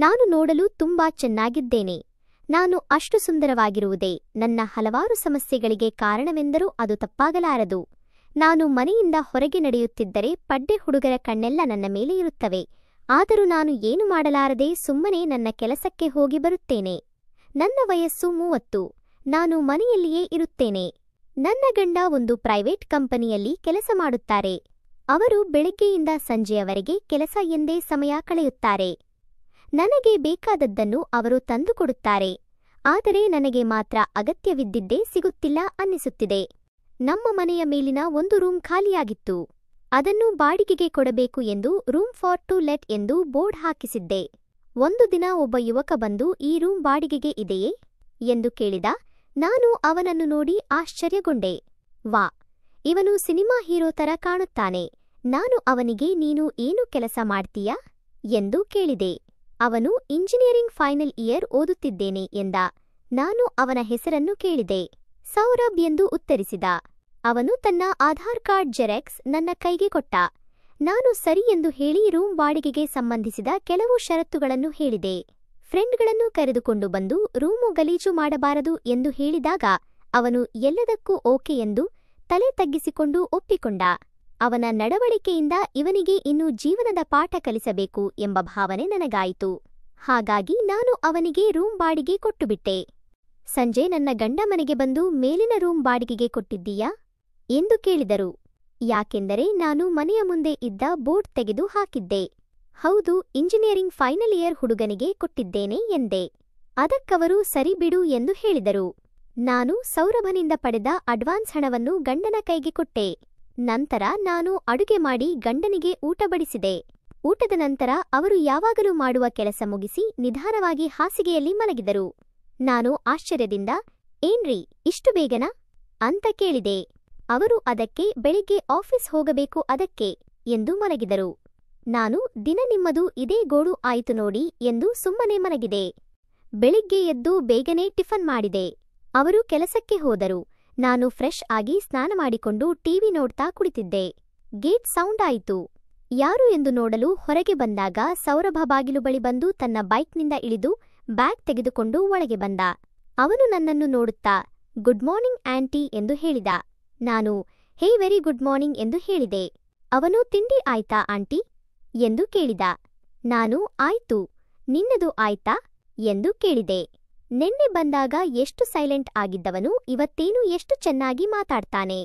ನಾನು ನೋಡಲು ತುಂಬಾ ಚೆನ್ನಾಗಿದ್ದೇನೆ. ನಾನು ಅಷ್ಟು ಸುಂದರವಾಗಿರುವುದೇ ನನ್ನ ಹಲವಾರು ಸಮಸ್ಯೆಗಳಿಗೆ ಕಾರಣವೆಂದರೂ ಅದು ತಪ್ಪಾಗಲಾರದು. ನಾನು ಮನೆಯಿಂದ ಹೊರಗೆ ನಡೆಯುತ್ತಿದ್ದರೆ ಪಡ್ಡೆ ಹುಡುಗರ ಕಣ್ಣೆಲ್ಲ ನನ್ನ ಮೇಲೆ ಇರುತ್ತವೆ. ಆದರೂ ನಾನು ಏನು ಮಾಡಲಾರದೆ ಸುಮ್ಮನೆ ನನ್ನ ಕೆಲಸಕ್ಕೆ ಹೋಗಿ ಬರುತ್ತೇನೆ. ನನ್ನ ವಯಸ್ಸು 30. ನಾನು ಮನೆಯಲ್ಲಿಯೇ ಇರುತ್ತೇನೆ. ನನ್ನ ಗಂಡ ಒಂದು ಪ್ರೈವೇಟ್ ಕಂಪನಿಯಲ್ಲಿ ಕೆಲಸ ಮಾಡುತ್ತಾರೆ. ಅವರು ಬೆಳಗ್ಗೆಯಿಂದ ಸಂಜೆಯವರೆಗೆ ಕೆಲಸ ಎಂದೇ ಸಮಯ ಕಳೆಯುತ್ತಾರೆ. ನನಗೆ ಬೇಕಾದದ್ದನ್ನು ಅವರು ತಂದುಕೊಡುತ್ತಾರೆ. ಆದರೆ ನನಗೆ ಮಾತ್ರ ಅಗತ್ಯವಿದ್ದಿದ್ದೇ ಸಿಗುತ್ತಿಲ್ಲ ಅನ್ನಿಸುತ್ತಿದೆ. ನಮ್ಮ ಮನೆಯ ಮೇಲಿನ ಒಂದು ರೂಮ್ ಖಾಲಿಯಾಗಿತ್ತು. ಅದನ್ನು ಬಾಡಿಗೆಗೆ ಕೊಡಬೇಕು ಎಂದು ರೂಮ್ ಫಾರ್ ಟು ಲೆಟ್ ಎಂದು ಬೋರ್ಡ್ ಹಾಕಿಸಿದ್ದೆ. ಒಂದು ದಿನ ಒಬ್ಬ ಯುವಕ ಬಂದು ಈ ರೂಮ್ ಬಾಡಿಗೆಗೆ ಇದೆಯೇ ಎಂದು ಕೇಳಿದ. ನಾನು ಅವನನ್ನು ನೋಡಿ ಆಶ್ಚರ್ಯಗೊಂಡೆ. ವಾ, ಇವನು ಸಿನಿಮಾ ಹೀರೋ ತರ ಕಾಣುತ್ತಾನೆ. ನಾನು ಅವನಿಗೆ ನೀನು ಏನು ಕೆಲಸ ಮಾಡ್ತೀಯಾ ಎಂದು ಕೇಳಿದೆ. ಅವನು ಇಂಜಿನಿಯರಿಂಗ್ ಫೈನಲ್ ಇಯರ್ ಓದುತ್ತಿದ್ದೇನೆ ಎಂದ. ನಾನು ಅವನ ಹೆಸರನ್ನು ಕೇಳಿದೆ. ಸೌರಭ್ ಎಂದು ಉತ್ತರಿಸಿದ. ಅವನು ತನ್ನ ಆಧಾರ್ ಕಾರ್ಡ್ ಜೆರಾಕ್ಸ್ ನನ್ನ ಕೈಗೆ ಕೊಟ್ಟ. ನಾನು ಸರಿ ಎಂದು ಹೇಳಿ ರೂಮ್ ಬಾಡಿಗೆಗೆ ಸಂಬಂಧಿಸಿದ ಕೆಲವು ಷರತ್ತುಗಳನ್ನು ಹೇಳಿದೆ. ಫ್ರೆಂಡ್ಗಳನ್ನು ಕರೆದುಕೊಂಡು ಬಂದು ರೂಮು ಗಲೀಜು ಮಾಡಬಾರದು ಎಂದು ಹೇಳಿದಾಗ ಅವನು ಎಲ್ಲದಕ್ಕೂ ಓಕೆ ಎಂದು ತಲೆ ತಗ್ಗಿಸಿಕೊಂಡು ಒಪ್ಪಿಕೊಂಡ. ಅವನ ನಡವಳಿಕೆಯಿಂದ ಇವನಿಗೆ ಇನ್ನೂ ಜೀವನದ ಪಾಠ ಕಲಿಸಬೇಕು ಎಂಬ ಭಾವನೆ ನನಗಾಯಿತು. ಹಾಗಾಗಿ ನಾನು ಅವನಿಗೆ ರೂಮ್ ಬಾಡಿಗೆ ಕೊಟ್ಟುಬಿಟ್ಟೆ. ಸಂಜೆ ನನ್ನ ಗಂಡ ಮನೆಗೆ ಬಂದು ಮೇಲಿನ ರೂಮ್ ಬಾಡಿಗೆಗೆ ಕೊಟ್ಟಿದ್ದೀಯಾ ಎಂದು ಕೇಳಿದರು. ಯಾಕೆಂದರೆ ನಾನು ಮನೆಯ ಮುಂದೆ ಇದ್ದ ಬೋರ್ಡ್ ತೆಗೆದು ಹಾಕಿದ್ದೆ. ಹೌದು, ಇಂಜಿನಿಯರಿಂಗ್ ಫೈನಲ್ ಇಯರ್ ಹುಡುಗನಿಗೆ ಕೊಟ್ಟಿದ್ದೇನೆ ಎಂದೆ. ಅದಕ್ಕವರು ಸರಿ ಬಿಡು ಎಂದು ಹೇಳಿದರು. ನಾನು ಸೌರಭನಿಂದ ಪಡೆದ ಅಡ್ವಾನ್ಸ್ ಹಣವನ್ನು ಗಂಡನ ಕೈಗೆ ಕೊಟ್ಟೆ. ನಂತರ ನಾನು ಅಡುಗೆ ಮಾಡಿ ಗಂಡನಿಗೆ ಊಟ ಬಡಿಸಿದೆ. ಊಟದ ನಂತರ ಅವರು ಯಾವಾಗಲೂ ಮಾಡುವ ಕೆಲಸ ಮುಗಿಸಿ ನಿಧಾನವಾಗಿ ಹಾಸಿಗೆಯಲ್ಲಿ ಮಲಗಿದರು. ನಾನು ಆಶ್ಚರ್ಯದಿಂದ, ಏನ್ರೀ ಇಷ್ಟು ಬೇಗನಾ ಅಂತ ಕೇಳಿದೆ. ಅವರು ಅದಕ್ಕೆ ಬೆಳಿಗ್ಗೆ ಆಫೀಸ್ ಹೋಗಬೇಕು ಅದಕ್ಕೆ ಎಂದು ಮಲಗಿದರು. ನಾನು ದಿನ ನಿಮ್ಮದು ಇದೇ ಗೋಳು ಆಯಿತು ನೋಡಿ ಎಂದು ಸುಮ್ಮನೆ ಮಲಗಿದೆ. ಬೆಳಿಗ್ಗೆ ಎದ್ದು ಬೇಗನೆ ಟಿಫನ್ ಮಾಡಿದೆ. ಅವರು ಕೆಲಸಕ್ಕೆ ಹೋದರು. ನಾನು ಫ್ರೆಶ್ ಆಗಿ ಸ್ನಾನ ಮಾಡಿಕೊಂಡು ಟಿವಿ ನೋಡ್ತಾ ಕುಳಿತಿದ್ದೆ. ಗೇಟ್ ಸೌಂಡ್ ಆಯಿತು. ಯಾರು ಎಂದು ನೋಡಲು ಹೊರಗೆ ಬಂದಾಗ ಸೌರಭ ಬಾಗಿಲು ಬಳಿ ಬಂದು ತನ್ನ ಬೈಕ್ನಿಂದ ಇಳಿದು ಬ್ಯಾಗ್ ತೆಗೆದುಕೊಂಡು ಒಳಗೆ ಬಂದ. ಅವನು ನನ್ನನ್ನು ನೋಡುತ್ತಾ ಗುಡ್ ಮಾರ್ನಿಂಗ್ ಆಂಟಿ ಎಂದು ಹೇಳಿದ. ನಾನು ಹೇ ವೆರಿ ಗುಡ್ ಮಾರ್ನಿಂಗ್ ಎಂದು ಹೇಳಿದೆ. ಅವನು ತಿಂಡಿ ಆಯ್ತಾ ಆಂಟಿ ಎಂದು ಕೇಳಿದ. ನಾನು ಆಯ್ತು, ನಿನ್ನದು ಆಯ್ತಾ ಎಂದು ಕೇಳಿದೆ. ನೆನ್ನೆ ಬಂದಾಗ ಎಷ್ಟು ಸೈಲೆಂಟ್ ಆಗಿದ್ದವನು ಇವತ್ತೇನು ಎಷ್ಟು ಚೆನ್ನಾಗಿ ಮಾತಾಡ್ತಾನೆ.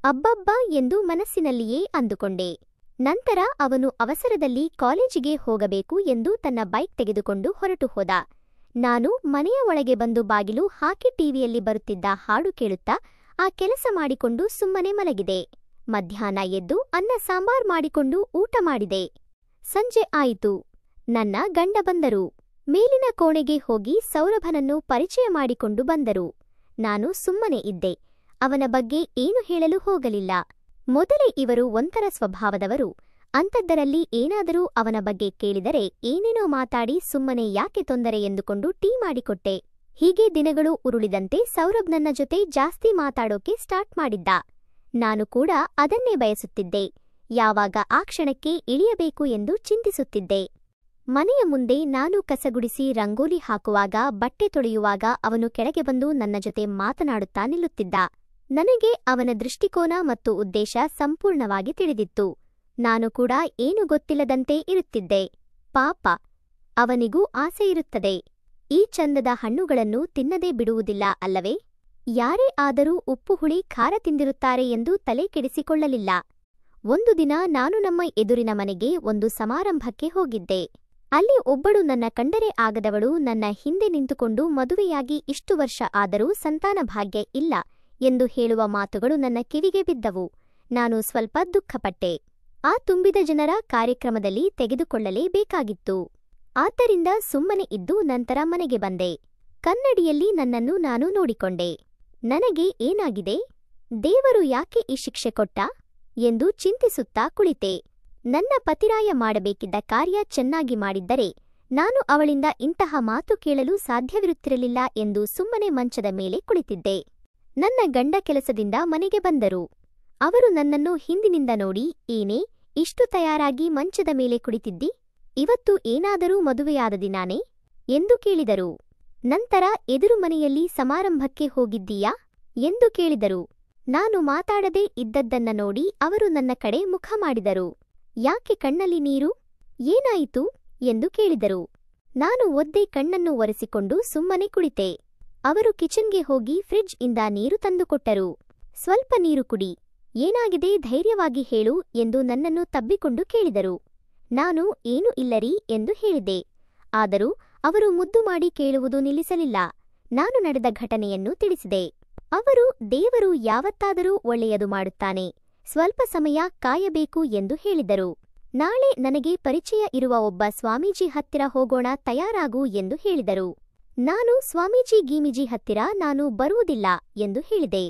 ಅಬ್ಬಬ್ಬಾ ಎಂದು ಮನಸ್ಸಿನಲ್ಲಿಯೇ ಅಂದುಕೊಂಡೆ. ನಂತರ ಅವನು ಅವಸರದಲ್ಲಿ ಕಾಲೇಜಿಗೆ ಹೋಗಬೇಕು ಎಂದು ತನ್ನ ಬೈಕ್ ತೆಗೆದುಕೊಂಡು ಹೊರಟು ಹೋದ. ನಾನು ಮನೆಯ ಒಳಗೆ ಬಂದು ಬಾಗಿಲು ಹಾಕಿ ಟಿವಿಯಲ್ಲಿ ಬರುತ್ತಿದ್ದ ಹಾಡು ಕೇಳುತ್ತಾ ಆ ಕೆಲಸ ಮಾಡಿಕೊಂಡು ಸುಮ್ಮನೆ ಮಲಗಿದೆ. ಮಧ್ಯಾಹ್ನ ಎದ್ದು ಅನ್ನ ಸಾಂಬಾರ್ ಮಾಡಿಕೊಂಡು ಊಟ ಮಾಡಿದೆ. ಸಂಜೆ ಆಯಿತು. ನನ್ನ ಗಂಡ ಬಂದರು. ಮೇಲಿನ ಕೋಣೆಗೆ ಹೋಗಿ ಸೌರಭನನ್ನು ಪರಿಚಯ ಮಾಡಿಕೊಂಡು ಬಂದರು. ನಾನು ಸುಮ್ಮನೆ ಇದ್ದೆ. ಅವನ ಬಗ್ಗೆ ಏನು ಹೇಳಲು ಹೋಗಲಿಲ್ಲ. ಮೊದಲೇ ಇವರು ಒಂಥರ ಸ್ವಭಾವದವರು. ಅಂಥದ್ದರಲ್ಲಿ ಏನಾದರೂ ಅವನ ಬಗ್ಗೆ ಕೇಳಿದರೆ ಏನೇನೋ ಮಾತಾಡಿ ಸುಮ್ಮನೆ ಯಾಕೆ ತೊಂದರೆ ಎಂದುಕೊಂಡು ಟೀ ಮಾಡಿಕೊಟ್ಟೆ. ಹೀಗೆ ದಿನಗಳು ಉರುಳಿದಂತೆ ಸೌರಭ್ ನನ್ನ ಜೊತೆ ಜಾಸ್ತಿ ಮಾತಾಡೋಕೆ ಸ್ಟಾರ್ಟ್ ಮಾಡಿದ್ದ. ನಾನು ಕೂಡ ಅದನ್ನೇ ಬಯಸುತ್ತಿದ್ದೆ. ಯಾವಾಗ ಆ ಕ್ಷಣಕ್ಕೆ ಇಳಿಯಬೇಕು ಎಂದು ಚಿಂತಿಸುತ್ತಿದ್ದೆ. ಮನೆಯ ಮುಂದೆ ನಾನು ಕಸಗುಡಿಸಿ ರಂಗೋಲಿ ಹಾಕುವಾಗ, ಬಟ್ಟೆ ತೊಳೆಯುವಾಗ ಅವನು ಕೆಳಗೆ ಬಂದು ನನ್ನ ಜೊತೆ ಮಾತನಾಡುತ್ತಾ ನಿಲ್ಲುತ್ತಿದ್ದ. ನನಗೆ ಅವನ ದೃಷ್ಟಿಕೋನ ಮತ್ತು ಉದ್ದೇಶ ಸಂಪೂರ್ಣವಾಗಿ ತಿಳಿದಿತ್ತು. ನಾನು ಕೂಡ ಏನು ಗೊತ್ತಿಲ್ಲದಂತೆ ಇರುತ್ತಿದ್ದೆ. ಪಾಪ, ಅವನಿಗೂ ಆಸೆಯಿರುತ್ತದೆ. ಈ ಚಂದದ ಹಣ್ಣುಗಳನ್ನು ತಿನ್ನದೇ ಬಿಡುವುದಿಲ್ಲ ಅಲ್ಲವೇ? ಯಾರೇ ಆದರೂ ಉಪ್ಪು ಹುಳಿ ಖಾರ ತಿಂದಿರುತ್ತಾರೆ ಎಂದು ತಲೆ ಕೆಡಿಸಿಕೊಳ್ಳಲಿಲ್ಲ. ಒಂದು ದಿನ ನಾನು ನಮ್ಮ ಎದುರಿನ ಮನೆಗೆ ಒಂದು ಸಮಾರಂಭಕ್ಕೆ ಹೋಗಿದ್ದೆ. ಅಲ್ಲಿ ಒಬ್ಬಳು ನನ್ನ ಕಂಡರೆ ಆಗದವಳು ನನ್ನ ಹಿಂದೆ ನಿಂತುಕೊಂಡು ಮದುವೆಯಾಗಿ ಇಷ್ಟು ವರ್ಷ ಆದರೂ ಸಂತಾನ ಭಾಗ್ಯ ಇಲ್ಲ ಎಂದು ಹೇಳುವ ಮಾತುಗಳು ನನ್ನ ಕಿವಿಗೆ ಬಿದ್ದವು. ನಾನು ಸ್ವಲ್ಪ ದುಃಖಪಟ್ಟೆ. ಆ ತುಂಬಿದ ಜನರ ಕಾರ್ಯಕ್ರಮದಲ್ಲಿ ತೆಗೆದುಕೊಳ್ಳಲೇಬೇಕಾಗಿತ್ತು. ಆದ್ದರಿಂದ ಸುಮ್ಮನೆ ಇದ್ದು ನಂತರ ಮನೆಗೆ ಬಂದೆ. ಕನ್ನಡಿಯಲ್ಲಿ ನನ್ನನ್ನು ನಾನು ನೋಡಿಕೊಂಡೆ. ನನಗೆ ಏನಾಗಿದೆ? ದೇವರು ಯಾಕೆ ಈ ಶಿಕ್ಷೆ ಕೊಟ್ಟ ಎಂದು ಚಿಂತಿಸುತ್ತಾ ಕುಳಿತೆ. ನನ್ನ ಪತಿರಾಯ ಮಾಡಬೇಕಿದ್ದ ಕಾರ್ಯ ಚೆನ್ನಾಗಿ ಮಾಡಿದ್ದರೆ ನಾನು ಅವಳಿಂದ ಇಂತಹ ಮಾತು ಕೇಳಲು ಸಾಧ್ಯವಿರುತ್ತಿರಲಿಲ್ಲ ಎಂದು ಸುಮ್ಮನೆ ಮಂಚದ ಮೇಲೆ ಕುಳಿತಿದ್ದೆ. ನನ್ನ ಗಂಡ ಕೆಲಸದಿಂದ ಮನೆಗೆ ಬಂದರು. ಅವರು ನನ್ನನ್ನು ಹಿಂದಿನಿಂದ ನೋಡಿ, ಏನೇ ಇಷ್ಟು ತಯಾರಾಗಿ ಮಂಚದ ಮೇಲೆ ಕುಳಿತಿದ್ದಿ ಇವತ್ತು ಏನಾದರೂ ಮದುವೆಯಾದ ದಿನಾನೇ ಎಂದು ಕೇಳಿದರು. ನಂತರ ಎದುರು ಮನೆಯಲ್ಲಿ ಸಮಾರಂಭಕ್ಕೆ ಹೋಗಿದ್ದೀಯಾ ಎಂದು ಕೇಳಿದರು. ನಾನು ಮಾತಾಡದೇ ಇದ್ದದ್ದನ್ನ ನೋಡಿ ಅವರು ನನ್ನ ಕಡೆ ಮುಖ ಮಾಡಿದರು. ಯಾಕೆ ಕಣ್ಣಲ್ಲಿ ನೀರು? ಏನಾಯಿತು ಎಂದು ಕೇಳಿದರು. ನಾನು ಒದ್ದೆ ಕಣ್ಣನ್ನು ಒರೆಸಿಕೊಂಡು ಸುಮ್ಮನೆ ಕುಳಿತೆ. ಅವರು ಕಿಚನ್ಗೆ ಹೋಗಿ ಫ್ರಿಡ್ಜ್ ಇಂದ ನೀರು ತಂದುಕೊಟ್ಟರು. ಸ್ವಲ್ಪ ನೀರು ಕುಡಿ, ಏನಾಗಿದೆ ಧೈರ್ಯವಾಗಿ ಹೇಳು ಎಂದು ನನ್ನನ್ನು ತಬ್ಬಿಕೊಂಡು ಕೇಳಿದರು. ನಾನು ಏನೂ ಇಲ್ಲರಿ ಎಂದು ಹೇಳಿದೆ. ಆದರೂ ಅವರು ಮುದ್ದು ಮಾಡಿ ಕೇಳುವುದು ನಿಲ್ಲಿಸಲಿಲ್ಲ. ನಾನು ನಡೆದ ಘಟನೆಯನ್ನು ತಿಳಿಸಿದೆ. ಅವರು ದೇವರು ಯಾವತ್ತಾದರೂ ಒಳ್ಳೆಯದು ಮಾಡುತ್ತಾನೆ, ಸ್ವಲ್ಪ ಸಮಯ ಕಾಯಬೇಕು ಎಂದು ಹೇಳಿದರು. ನಾಳೆ ನನಗೆ ಪರಿಚಯ ಇರುವ ಒಬ್ಬ ಸ್ವಾಮೀಜಿ ಹತ್ತಿರ ಹೋಗೋಣ, ತಯಾರಾಗು ಎಂದು ಹೇಳಿದರು. ನಾನು ಸ್ವಾಮೀಜಿ ಗೀಮಿಜಿ ಹತ್ತಿರ ನಾನು ಬರುವುದಿಲ್ಲ ಎಂದು ಹೇಳಿದೆ.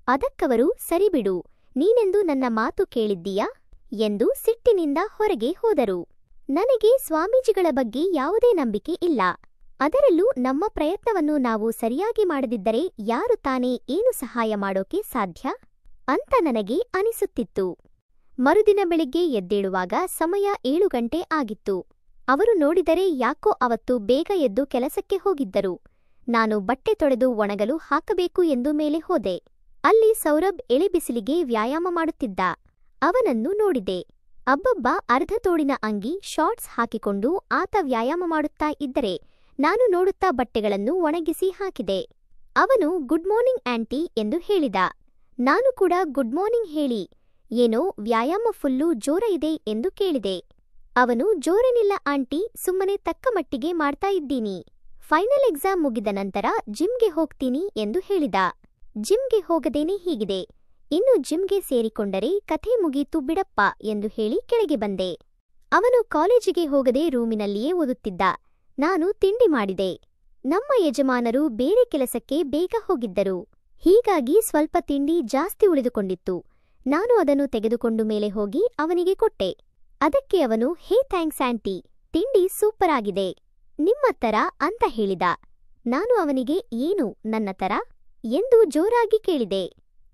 ಅದಕ್ಕವರು ಸರಿಬಿಡು, ನೀನೆಂದು ನನ್ನ ಮಾತು ಕೇಳಿದ್ದೀಯಾ ಎಂದು ಸಿಟ್ಟಿನಿಂದ ಹೊರಗೆ ಹೋದರು. ನನಗೆ ಸ್ವಾಮೀಜಿಗಳ ಬಗ್ಗೆ ಯಾವುದೇ ನಂಬಿಕೆ ಇಲ್ಲ. ಅದರಲ್ಲೂ ನಮ್ಮ ಪ್ರಯತ್ನವನ್ನು ನಾವು ಸರಿಯಾಗಿ ಮಾಡದಿದ್ದರೆ ಯಾರು ತಾನೇ ಏನು ಸಹಾಯ ಮಾಡೋಕೆ ಸಾಧ್ಯ ಅಂತ ನನಗೆ ಅನಿಸುತ್ತಿತ್ತು. ಮರುದಿನ ಬೆಳಿಗ್ಗೆ ಎದ್ದೇಳುವಾಗ ಸಮಯ 7 ಗಂಟೆ ಆಗಿತ್ತು. ಅವರು ನೋಡಿದರೆ ಯಾಕೋ ಅವತ್ತು ಬೇಗ ಎದ್ದು ಕೆಲಸಕ್ಕೆ ಹೋಗಿದ್ದರು. ನಾನು ಬಟ್ಟೆ ತೊಳೆದು ಒಣಗಲು ಹಾಕಬೇಕು ಎಂದು ಮೇಲೆ ಹೋದೆ. ಅಲ್ಲಿ ಸೌರಭ್ ಎಳೆಬಿಸಿಲಿಗೆ ವ್ಯಾಯಾಮ ಮಾಡುತ್ತಿದ್ದ. ಅವನನ್ನು ನೋಡಿದೆ. ಅಬ್ಬಬ್ಬ, ಅರ್ಧ ತೋಳಿನ ಅಂಗಿ, ಶಾರ್ಟ್ಸ್ ಹಾಕಿಕೊಂಡು ಆತ ವ್ಯಾಯಾಮ ಮಾಡುತ್ತಾ ಇದ್ದರೆ ನಾನು ನೋಡುತ್ತಾ ಬಟ್ಟೆಗಳನ್ನು ಒಣಗಿಸಿ ಹಾಕಿದೆ. ಅವನು ಗುಡ್ ಮಾರ್ನಿಂಗ್ ಆಂಟಿ ಎಂದು ಹೇಳಿದ. ನಾನು ಕೂಡ ಗುಡ್ ಮಾರ್ನಿಂಗ್ ಹೇಳಿ, ಏನೋ ವ್ಯಾಯಾಮ ಫುಲ್ಲು ಜೋರ ಇದೆ ಎಂದು ಕೇಳಿದೆ. ಅವನು ಜೋರೇನಿಲ್ಲ ಆಂಟಿ, ಸುಮ್ಮನೆ ತಕ್ಕ ಮಟ್ಟಿಗೆ ಮಾಡ್ತಾ ಇದ್ದೀನಿ. ಫೈನಲ್ ಎಕ್ಸಾಮ್ ಮುಗಿದ ನಂತರ ಜಿಮ್ಗೆ ಹೋಗ್ತೀನಿ ಎಂದು ಹೇಳಿದ. ಜಿಮ್ಗೆ ಹೋಗದೇನೆ ಹೀಗಿದೆ, ಇನ್ನು ಜಿಮ್ಗೆ ಸೇರಿಕೊಂಡರೆ ಕಥೆ ಮುಗೀತು ಬಿಡಪ್ಪ ಎಂದು ಹೇಳಿ ಕೆಳಗೆ ಬಂದೆ. ಅವನು ಕಾಲೇಜಿಗೆ ಹೋಗದೆ ರೂಮಿನಲ್ಲಿಯೇ ಓದುತ್ತಿದ್ದ. ನಾನು ತಿಂಡಿ ಮಾಡಿದೆ. ನಮ್ಮ ಯಜಮಾನರು ಬೇರೆ ಕೆಲಸಕ್ಕೆ ಬೇಗ ಹೋಗಿದ್ದರು. ಹೀಗಾಗಿ ಸ್ವಲ್ಪ ತಿಂಡಿ ಜಾಸ್ತಿ ಉಳಿದುಕೊಂಡಿತ್ತು. ನಾನು ಅದನ್ನು ತೆಗೆದುಕೊಂಡು ಮೇಲೆ ಹೋಗಿ ಅವನಿಗೆ ಕೊಟ್ಟೆ. ಅದಕ್ಕೆ ಅವನು ಹೇ ಥ್ಯಾಂಕ್ಸ್ ಆಂಟಿ, ತಿಂಡಿ ಸೂಪರ್ ಆಗಿದೆ, ನಿಮ್ಮ ತರ ಅಂತ ಹೇಳಿದ. ನಾನು ಅವನಿಗೆ ಏನು ನನ್ನ ತರ ಎಂದು ಜೋರಾಗಿ ಕೇಳಿದೆ.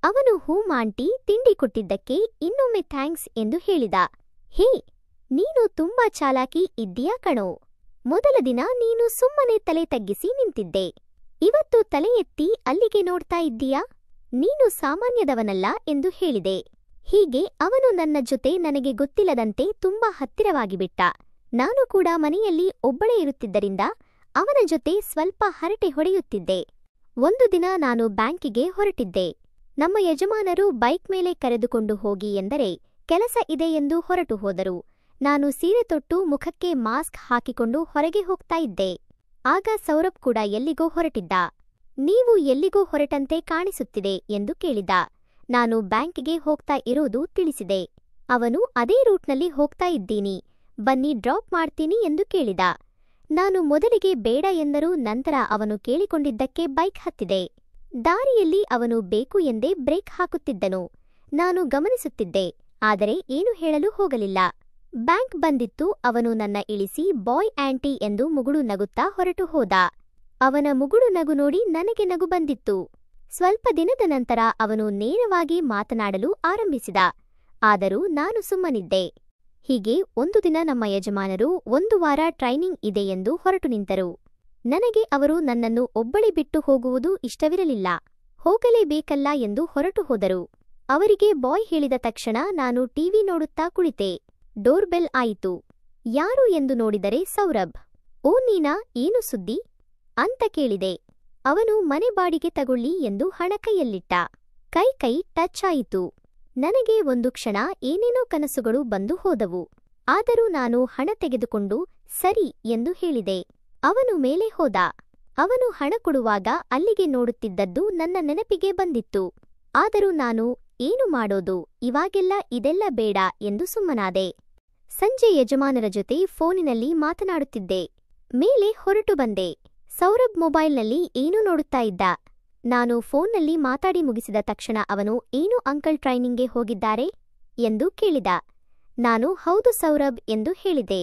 ಅವನು ಹೂ ಆಂಟಿ, ತಿಂಡಿ ಕೊಟ್ಟಿದ್ದಕ್ಕೆ ಇನ್ನೊಮ್ಮೆ ಥ್ಯಾಂಕ್ಸ್ ಎಂದು ಹೇಳಿದ. ಹೇ, ನೀನು ತುಂಬಾ ಚಾಲಾಕಿ ಇದ್ದೀಯಾ ಕಣೋ. ಮೊದಲ ದಿನ ನೀನು ಸುಮ್ಮನೆ ತಲೆ ತಗ್ಗಿಸಿ ನಿಂತಿದ್ದೆ. ಇವತ್ತು ತಲೆ ಎತ್ತಿ ಅಲ್ಲಿಗೆ ನೋಡ್ತಾ ಇದ್ದೀಯಾ? ನೀನು ಸಾಮಾನ್ಯದವನಲ್ಲ ಎಂದು ಹೇಳಿದೆ. ಹೀಗೆ ಅವನು ನನ್ನ ಜೊತೆ ನನಗೆ ಗೊತ್ತಿಲ್ಲದಂತೆ ತುಂಬಾ ಹತ್ತಿರವಾಗಿಬಿಟ್ಟ. ನಾನು ಕೂಡ ಮನೆಯಲ್ಲಿ ಒಬ್ಬಳೇ ಇರುತ್ತಿದ್ದರಿಂದ ಅವನ ಜೊತೆ ಸ್ವಲ್ಪ ಹರಟೆ ಹೊಡೆಯುತ್ತಿದ್ದೆ. ಒಂದು ದಿನ ನಾನು ಬ್ಯಾಂಕಿಗೆ ಹೊರಟಿದ್ದೆ. ನಮ್ಮ ಯಜಮಾನರು ಬೈಕ್ ಮೇಲೆ ಕರೆದುಕೊಂಡು ಹೋಗಿ ಎಂದರೆ ಕೆಲಸ ಇದೆ ಎಂದು ಹೊರಟು ಹೋದರು. ನಾನು ಸೀರೆ ತೊಟ್ಟು ಮುಖಕ್ಕೆ ಮಾಸ್ಕ್ ಹಾಕಿಕೊಂಡು ಹೊರಗೆ ಹೋಗ್ತಾ ಇದ್ದೆ. ಆಗ ಸೌರಭ್ ಕೂಡ ಎಲ್ಲಿಗೋ ಹೊರಟಿದ್ದ. ನೀವು ಎಲ್ಲಿಗೋ ಹೊರಟಂತೆ ಕಾಣಿಸುತ್ತಿದೆ ಎಂದು ಕೇಳಿದ. ನಾನು ಬ್ಯಾಂಕಿಗೆ ಹೋಗ್ತಾ ಇರೋದು ತಿಳಿಸಿದೆ. ಅವನು ಅದೇ ರೂಟ್ನಲ್ಲಿ ಹೋಗ್ತಾ ಇದ್ದೀನಿ, ಬನ್ನಿ ಡ್ರಾಪ್ ಮಾಡ್ತೀನಿ ಎಂದು ಕೇಳಿದ. ನಾನು ಮೊದಲಿಗೆ ಬೇಡ ಎಂದರೂ ನಂತರ ಅವನು ಕೇಳಿಕೊಂಡಿದ್ದಕ್ಕೆ ಬೈಕ್ ಹತ್ತಿದೆ. ದಾರಿಯಲ್ಲಿ ಅವನು ಬೇಕು ಎಂದೇ ಬ್ರೇಕ್ ಹಾಕುತ್ತಿದ್ದನು. ನಾನು ಗಮನಿಸುತ್ತಿದ್ದೆ, ಆದರೆ ಏನು ಹೇಳಲು ಹೋಗಲಿಲ್ಲ. ಬ್ಯಾಂಕ್ ಬಂದಿತ್ತು. ಅವನು ನನ್ನ ಇಳಿಸಿ ಬಾಯ್ ಆಂಟಿ ಎಂದು ಮುಗುಳು ನಗುತ್ತಾ ಹೊರಟು ಹೋದ. ಅವನ ಮುಗುಳು ನಗು ನೋಡಿ ನನಗೆ ನಗು ಬಂದಿತ್ತು. ಸ್ವಲ್ಪ ದಿನದ ನಂತರ ಅವನು ನೇರವಾಗಿ ಮಾತನಾಡಲು ಆರಂಭಿಸಿದ. ಆದರೂ ನಾನು ಸುಮ್ಮನಿದ್ದೆ. ಹೀಗೆ ಒಂದು ದಿನ ನಮ್ಮ ಯಜಮಾನರು 1 ವಾರ ಟ್ರೈನಿಂಗ್ ಇದೆ ಎಂದು ಹೊರಟು ನಿಂತರು. ನನಗೆ ಅವರು ನನ್ನನ್ನು ಒಬ್ಬಳೇ ಬಿಟ್ಟು ಹೋಗುವುದು ಇಷ್ಟವಿರಲಿಲ್ಲ. ಹೋಗಲೇಬೇಕಲ್ಲ ಎಂದು ಹೊರಟು ಹೋದರು. ಅವರಿಗೆ ಬಾಯ್ ಹೇಳಿದ ತಕ್ಷಣ ನಾನು ಟಿವಿ ನೋಡುತ್ತಾ ಕುಳಿತೆ. ಡೋರ್ ಬೆಲ್ ಆಯಿತು. ಯಾರು ಎಂದು ನೋಡಿದರೆ ಸೌರಭ್. ಓ ನೀನಾ, ಏನು ಸುದ್ದಿ ಅಂತ ಕೇಳಿದೆ. ಅವನು ಮನೆ ಬಾಡಿಗೆ ತಗೊಳ್ಳಿ ಎಂದು ಹಣ ಕೈಯಲ್ಲಿಟ್ಟ. ಕೈ ಟಚ್ ಆಯಿತು. ನನಗೆ ಒಂದು ಕ್ಷಣ ಏನೇನೋ ಕನಸುಗಳು ಬಂದು ಹೋದವು. ಆದರೂ ನಾನು ಹಣ ತೆಗೆದುಕೊಂಡು ಸರಿ ಎಂದು ಹೇಳಿದೆ. ಅವನು ಮೇಲೆ ಹೋದ. ಅವನು ಹಣ ಕೊಡುವಾಗ ಅಲ್ಲಿಗೆ ನೋಡುತ್ತಿದ್ದದ್ದು ನನ್ನ ನೆನಪಿಗೆ ಬಂದಿತ್ತು. ಆದರೂ ನಾನು ಏನು ಮಾಡೋದು, ಇವಾಗೆಲ್ಲ ಇದೆಲ್ಲ ಬೇಡ ಎಂದು ಸುಮ್ಮನಾದೆ. ಸಂಜೆ ಯಜಮಾನರ ಜೊತೆ ಫೋನಿನಲ್ಲಿ ಮಾತನಾಡುತ್ತಿದ್ದೆ. ಮೇಲೆ ಹೊರಟು ಬಂದೆ. ಸೌರಭ್ ಮೊಬೈಲ್ನಲ್ಲಿ ಏನೂ ನೋಡುತ್ತಾ ಇದ್ದ. ನಾನು ಫೋನ್ನಲ್ಲಿ ಮಾತಾಡಿ ಮುಗಿಸಿದ ತಕ್ಷಣ ಅವನು ಏನು ಅಂಕಲ್ ಟ್ರೈನಿಂಗ್ಗೆ ಹೋಗಿದ್ದಾರೆ ಎಂದು ಕೇಳಿದ. ನಾನು ಹೌದು ಸೌರಭ್ ಎಂದು ಹೇಳಿದೆ.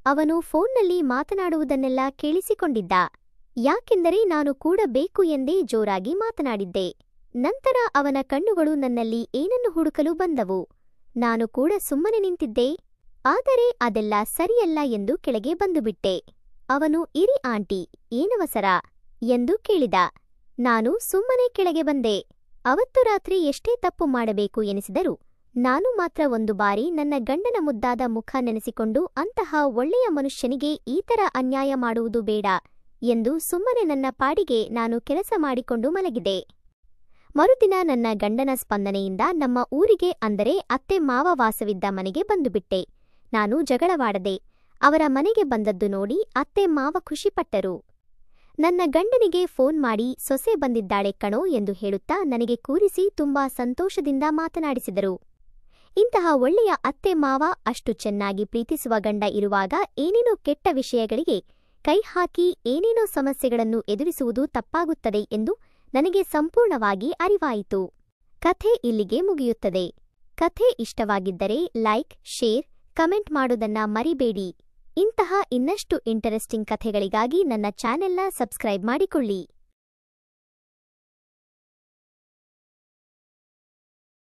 ಅವನು ಫೋನ್ನಲ್ಲಿ ಮಾತನಾಡುವುದನ್ನೆಲ್ಲ ಕೇಳಿಸಿಕೊಂಡಿದ್ದ. ಯಾಕೆಂದರೆ ನಾನು ಕೂಡ ಬೇಕು ಎಂದೇ ಜೋರಾಗಿ ಮಾತನಾಡಿದ್ದೆ. ನಂತರ ಅವನ ಕಣ್ಣುಗಳು ನನ್ನಲ್ಲಿ ಏನನ್ನು ಹುಡುಕಲು ಬಂದವು. ನಾನು ಕೂಡ ಸುಮ್ಮನೆ ನಿಂತಿದ್ದೆ. ಆದರೆ ಅದೆಲ್ಲ ಸರಿಯಲ್ಲ ಎಂದು ಕೆಳಗೆ ಬಂದುಬಿಟ್ಟೆ. ಅವನು ಇರಿ ಆಂಟಿ, ಏನವಸರ ಎಂದು ಕೇಳಿದ. ನಾನು ಸುಮ್ಮನೆ ಕೆಳಗೆ ಬಂದೆ. ಅವತ್ತು ರಾತ್ರಿ ಎಷ್ಟೇ ತಪ್ಪು ಮಾಡಬೇಕು ಎನಿಸಿದರೂ ನಾನು ಮಾತ್ರ ಒಂದು ಬಾರಿ ನನ್ನ ಗಂಡನ ಮುದ್ದಾದ ಮುಖ ನೆನೆಸಿಕೊಂಡು ಅಂತಹ ಒಳ್ಳೆಯ ಮನುಷ್ಯನಿಗೆ ಈ ಥರ ಅನ್ಯಾಯ ಮಾಡುವುದು ಬೇಡ ಎಂದು ಸುಮ್ಮನೆ ನನ್ನ ಪಾಡಿಗೆ ನಾನು ಕೆಲಸ ಮಾಡಿಕೊಂಡು ಮಲಗಿದೆ. ಮರುದಿನ ನನ್ನ ಗಂಡನ ಸ್ಪಂದನೆಯಿಂದ ನಮ್ಮ ಊರಿಗೆ, ಅಂದರೆ ಅತ್ತೆ ಮಾವ ವಾಸವಿದ್ದ ಮನೆಗೆ ಬಂದುಬಿಟ್ಟೆ. ನಾನು ಜಗಳವಾಡದೆ. ಅವರ ಮನೆಗೆ ಬಂದದ್ದು ನೋಡಿ ಅತ್ತೆ ಮಾವ ಖುಷಿಪಟ್ಟರು. ನನ್ನ ಗಂಡನಿಗೆ ಫೋನ್ ಮಾಡಿ ಸೊಸೆ ಬಂದಿದ್ದಾಳೆ ಕಣೋ ಎಂದು ಹೇಳುತ್ತಾ ನನಗೆ ಕೂರಿಸಿ ತುಂಬಾ ಸಂತೋಷದಿಂದ ಮಾತನಾಡಿಸಿದರು. ಇಂತಹ ಒಳ್ಳೆಯ ಅತ್ತೆ ಮಾವ, ಅಷ್ಟು ಚೆನ್ನಾಗಿ ಪ್ರೀತಿಸುವ ಗಂಡ ಇರುವಾಗ ಏನೇನೋ ಕೆಟ್ಟ ವಿಷಯಗಳಿಗೆ ಕೈ ಹಾಕಿ ಏನೇನೋ ಸಮಸ್ಯೆಗಳನ್ನು ಎದುರಿಸುವುದು ತಪ್ಪಾಗುತ್ತದೆ ಎಂದು ನನಗೆ ಸಂಪೂರ್ಣವಾಗಿ ಅರಿವಾಯಿತು. ಕಥೆ ಇಲ್ಲಿಗೆ ಮುಗಿಯುತ್ತದೆ. ಕಥೆ ಇಷ್ಟವಾಗಿದ್ದರೆ ಲೈಕ್, ಶೇರ್, ಕಮೆಂಟ್ ಮಾಡೋದನ್ನ ಮರಿಬೇಡಿ. ಇಂತಹ ಇನ್ನಷ್ಟು ಇಂಟರೆಸ್ಟಿಂಗ್ ಕಥೆಗಳಿಗಾಗಿ ನನ್ನ ಚಾನೆಲ್ನ ಸಬ್ಸ್ಕ್ರೈಬ್ ಮಾಡಿಕೊಳ್ಳಿ.